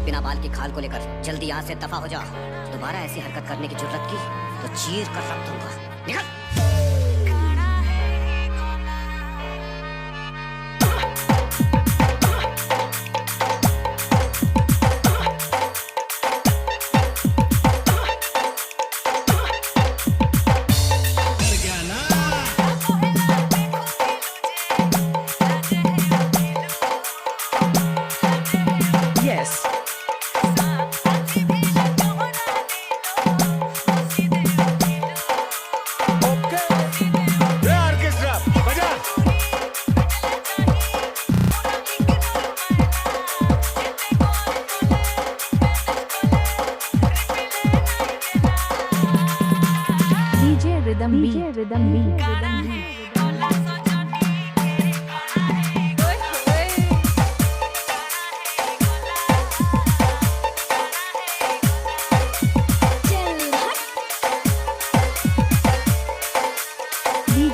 बिना बाल की खाल को लेकर जल्दी यहाँ से दफा हो जा। दोबारा ऐसी हरकत करने की जुर्रत की तो चीर कर रख दूंगा। निकल।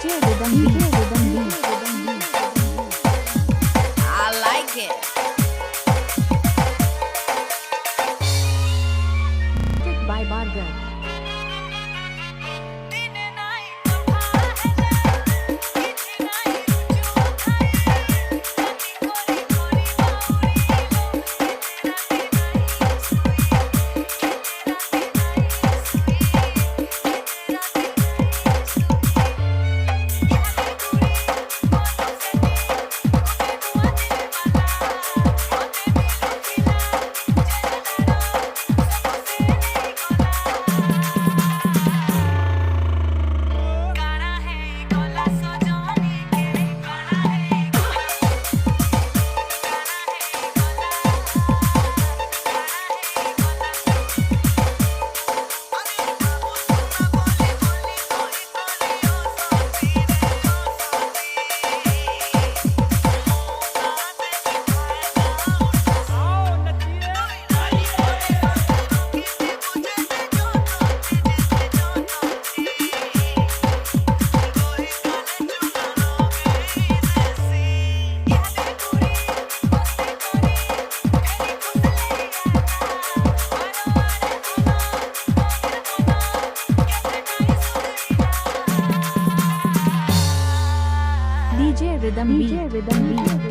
Rhythm B. I like it. By Barger. Rhythm B.